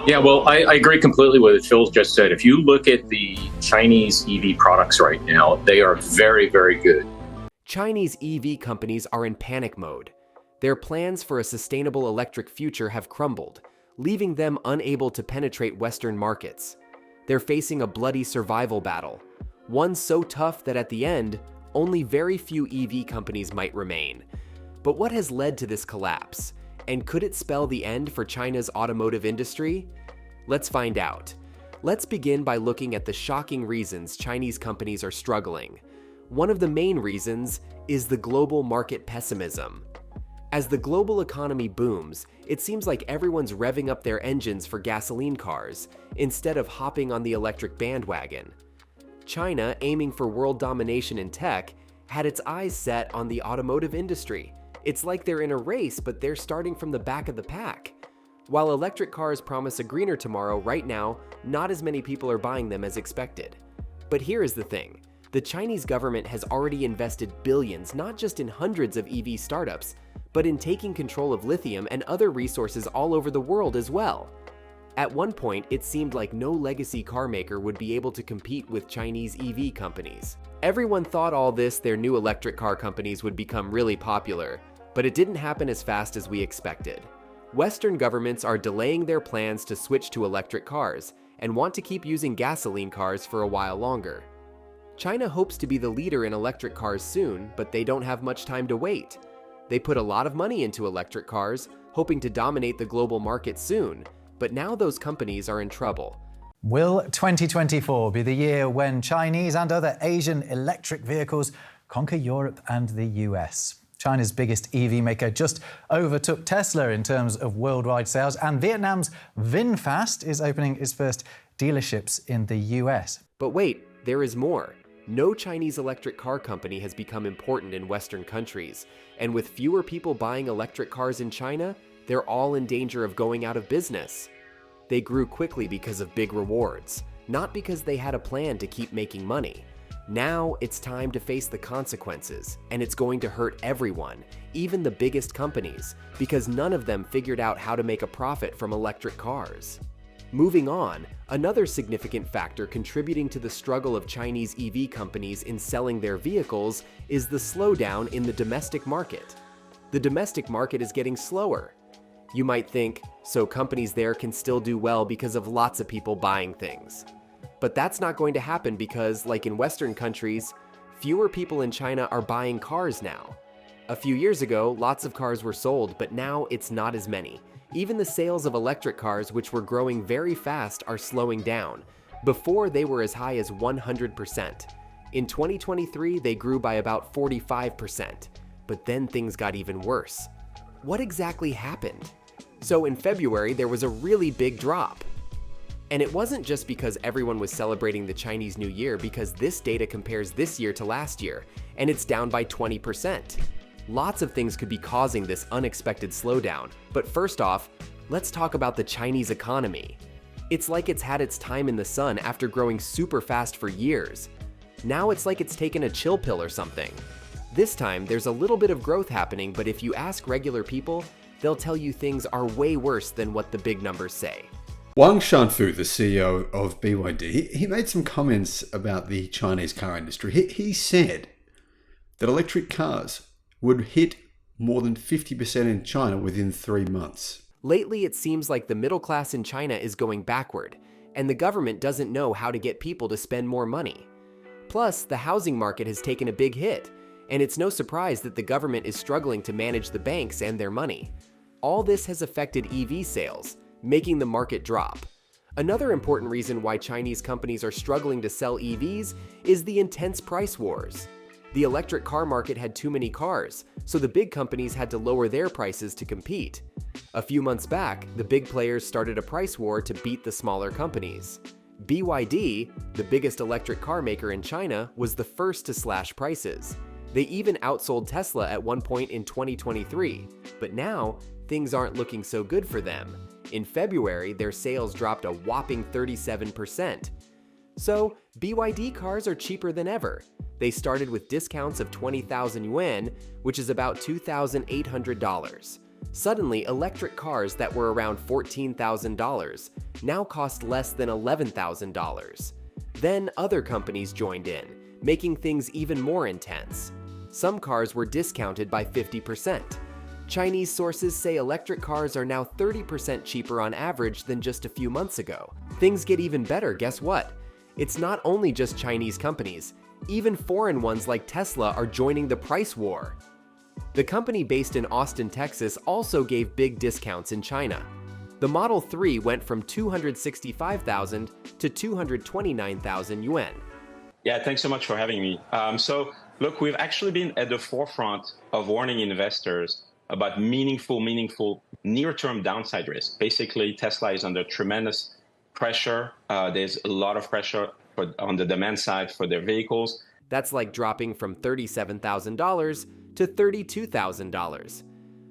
Yeah, well, I agree completely with what Phil just said. If you look at the Chinese EV products right now, they are very, very good. Chinese EV companies are in panic mode. Their plans for a sustainable electric future have crumbled, leaving them unable to penetrate Western markets. They're facing a bloody survival battle, one so tough that at the end, only very few EV companies might remain. But what has led to this collapse? And could it spell the end for China's automotive industry? Let's find out. Let's begin by looking at the shocking reasons Chinese companies are struggling. One of the main reasons is the global market pessimism. As the global economy booms, it seems like everyone's revving up their engines for gasoline cars instead of hopping on the electric bandwagon. China, aiming for world domination in tech, had its eyes set on the automotive industry. It's like they're in a race, but they're starting from the back of the pack. While electric cars promise a greener tomorrow, right now, not as many people are buying them as expected. But here is the thing. The Chinese government has already invested billions not just in hundreds of EV startups, but in taking control of lithium and other resources all over the world as well. At one point, it seemed like no legacy car maker would be able to compete with Chinese EV companies. Everyone thought their new electric car companies would become really popular, but it didn't happen as fast as we expected. Western governments are delaying their plans to switch to electric cars and want to keep using gasoline cars for a while longer. China hopes to be the leader in electric cars soon, but they don't have much time to wait. They put a lot of money into electric cars, hoping to dominate the global market soon, but now those companies are in trouble. Will 2024 be the year when Chinese and other Asian electric vehicles conquer Europe and the US? China's biggest EV maker just overtook Tesla in terms of worldwide sales, and Vietnam's VinFast is opening its first dealerships in the US. But wait, there is more. No Chinese electric car company has become important in Western countries, and with fewer people buying electric cars in China, they're all in danger of going out of business. They grew quickly because of big rewards, not because they had a plan to keep making money. Now it's time to face the consequences, and it's going to hurt everyone, even the biggest companies, because none of them figured out how to make a profit from electric cars. Moving on, another significant factor contributing to the struggle of Chinese EV companies in selling their vehicles is the slowdown in the domestic market. The domestic market is getting slower. You might think, so companies there can still do well because of lots of people buying things. But that's not going to happen because, like in Western countries, fewer people in China are buying cars now. A few years ago, lots of cars were sold, but now it's not as many. Even the sales of electric cars, which were growing very fast, are slowing down. Before, they were as high as 100%. In 2023, they grew by about 45%. But then things got even worse. What exactly happened? So in February, there was a really big drop. And it wasn't just because everyone was celebrating the Chinese New Year, because this data compares this year to last year, and it's down by 20%. Lots of things could be causing this unexpected slowdown, but first off, let's talk about the Chinese economy. It's like it's had its time in the sun after growing super fast for years. Now it's like it's taken a chill pill or something. This time, there's a little bit of growth happening, but if you ask regular people, they'll tell you things are way worse than what the big numbers say. Wang Shanfu, the CEO of BYD, he made some comments about the Chinese car industry. He said that electric cars would hit more than 50% in China within 3 months. Lately, it seems like the middle class in China is going backward, and the government doesn't know how to get people to spend more money. Plus, the housing market has taken a big hit, and it's no surprise that the government is struggling to manage the banks and their money. All this has affected EV sales, making the market drop. Another important reason why Chinese companies are struggling to sell EVs is the intense price wars. The electric car market had too many cars, so the big companies had to lower their prices to compete. A few months back, the big players started a price war to beat the smaller companies. BYD, the biggest electric car maker in China, was the first to slash prices. They even outsold Tesla at one point in 2023, but now things aren't looking so good for them. In February, their sales dropped a whopping 37%. So, BYD cars are cheaper than ever. They started with discounts of 20,000 yuan, which is about $2,800. Suddenly, electric cars that were around $14,000 now cost less than $11,000. Then other companies joined in, making things even more intense. Some cars were discounted by 50%. Chinese sources say electric cars are now 30% cheaper on average than just a few months ago. Things get even better, guess what? It's not only just Chinese companies. Even foreign ones like Tesla are joining the price war. The company based in Austin, Texas also gave big discounts in China. The Model 3 went from 265,000 to 229,000 yuan. Yeah, thanks so much for having me. Look, we've actually been at the forefront of warning investors about meaningful near-term downside risk. Basically, Tesla is under tremendous pressure. There's a lot of pressure on the demand side for their vehicles. That's like dropping from $37,000 to $32,000.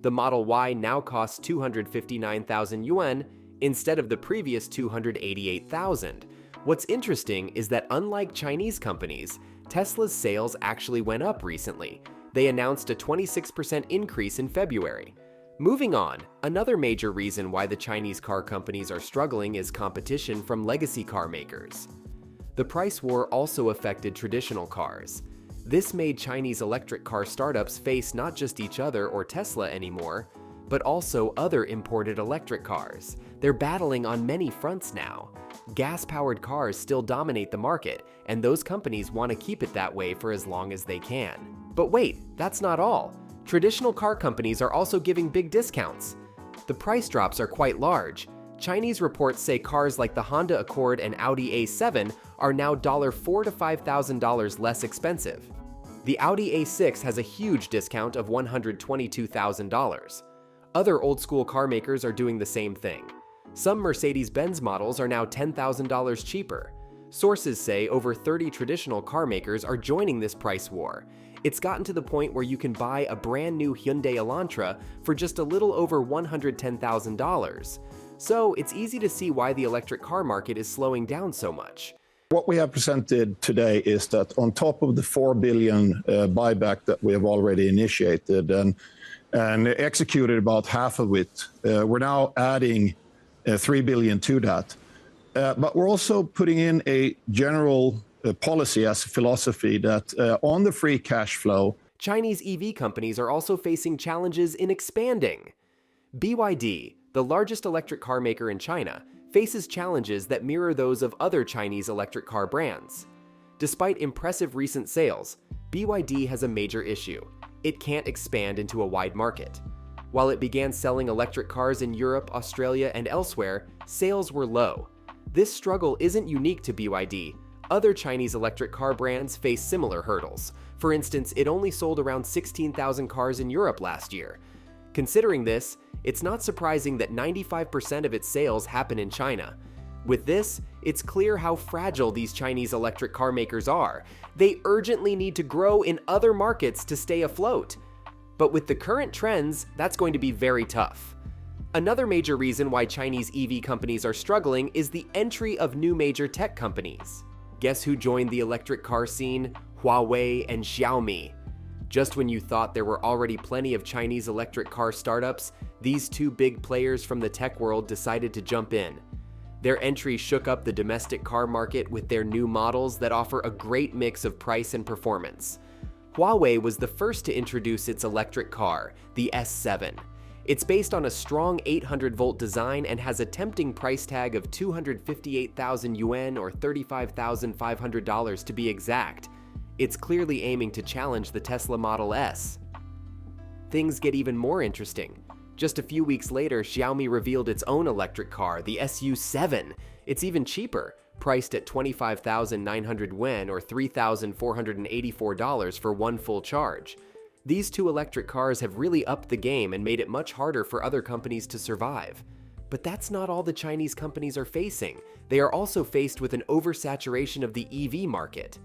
The Model Y now costs 259,000 yuan instead of the previous 288,000. What's interesting is that unlike Chinese companies, Tesla's sales actually went up recently. They announced a 26% increase in February. Moving on, another major reason why the Chinese car companies are struggling is competition from legacy car makers. The price war also affected traditional cars. This made Chinese electric car startups face not just each other or Tesla anymore, but also other imported electric cars. They're battling on many fronts now. Gas-powered cars still dominate the market, and those companies want to keep it that way for as long as they can. But wait, that's not all. Traditional car companies are also giving big discounts. The price drops are quite large. Chinese reports say cars like the Honda Accord and Audi A7 are now $4,000 to $5,000 less expensive. The Audi A6 has a huge discount of $122,000. Other old-school car makers are doing the same thing. Some Mercedes-Benz models are now $10,000 cheaper. Sources say over 30 traditional car makers are joining this price war. It's gotten to the point where you can buy a brand new Hyundai Elantra for just a little over $110,000. So it's easy to see why the electric car market is slowing down so much. What we have presented today is that on top of the 4 billion buyback that we have already initiated and executed about half of it, we're now adding 3 billion to that. But we're also putting in a general policy as a philosophy that on the free cash flow. Chinese EV companies are also facing challenges in expanding. BYD, the largest electric car maker in China, faces challenges that mirror those of other Chinese electric car brands. Despite impressive recent sales, BYD has a major issue. It can't expand into a wide market. While it began selling electric cars in Europe, Australia, and elsewhere, sales were low. This struggle isn't unique to BYD. Other Chinese electric car brands face similar hurdles. For instance, it only sold around 16,000 cars in Europe last year. Considering this, it's not surprising that 95% of its sales happen in China. With this, it's clear how fragile these Chinese electric car makers are. They urgently need to grow in other markets to stay afloat. But with the current trends, that's going to be very tough. Another major reason why Chinese EV companies are struggling is the entry of new major tech companies. Guess who joined the electric car scene? Huawei and Xiaomi. Just when you thought there were already plenty of Chinese electric car startups, these two big players from the tech world decided to jump in. Their entry shook up the domestic car market with their new models that offer a great mix of price and performance. Huawei was the first to introduce its electric car, the S7. It's based on a strong 800-volt design and has a tempting price tag of 258,000 yuan or $35,500 to be exact. It's clearly aiming to challenge the Tesla Model S. Things get even more interesting. Just a few weeks later, Xiaomi revealed its own electric car, the SU7. It's even cheaper, priced at 25,900 yuan or $3,484 for one full charge. These two electric cars have really upped the game and made it much harder for other companies to survive. But that's not all the Chinese companies are facing. They are also faced with an oversaturation of the EV market.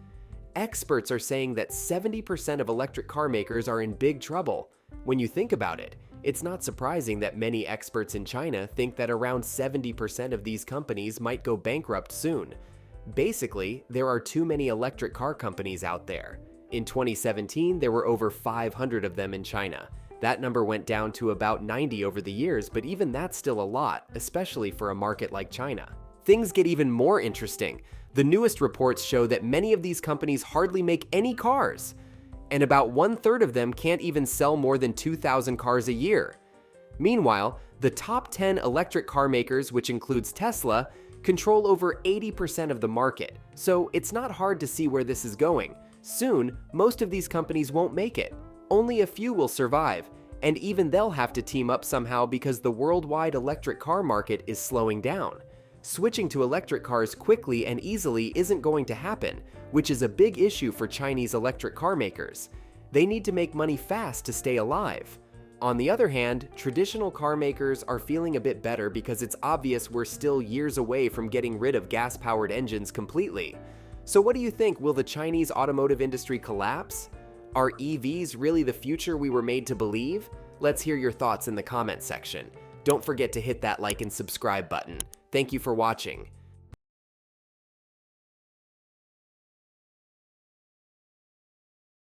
Experts are saying that 70% of electric car makers are in big trouble. When you think about it, it's not surprising that many experts in China think that around 70% of these companies might go bankrupt soon. Basically, there are too many electric car companies out there. In 2017, there were over 500 of them in China. That number went down to about 90 over the years, but even that's still a lot, especially for a market like China. Things get even more interesting. The newest reports show that many of these companies hardly make any cars, and about 1/3 of them can't even sell more than 2,000 cars a year. Meanwhile, the top 10 electric car makers, which includes Tesla, control over 80% of the market, so it's not hard to see where this is going. Soon, most of these companies won't make it. Only a few will survive, and even they'll have to team up somehow because the worldwide electric car market is slowing down. Switching to electric cars quickly and easily isn't going to happen, which is a big issue for Chinese electric car makers. They need to make money fast to stay alive. On the other hand, traditional car makers are feeling a bit better because it's obvious we're still years away from getting rid of gas-powered engines completely. So what do you think? Will the Chinese automotive industry collapse? Are EVs really the future we were made to believe? Let's hear your thoughts in the comment section. Don't forget to hit that like and subscribe button. Thank you for watching.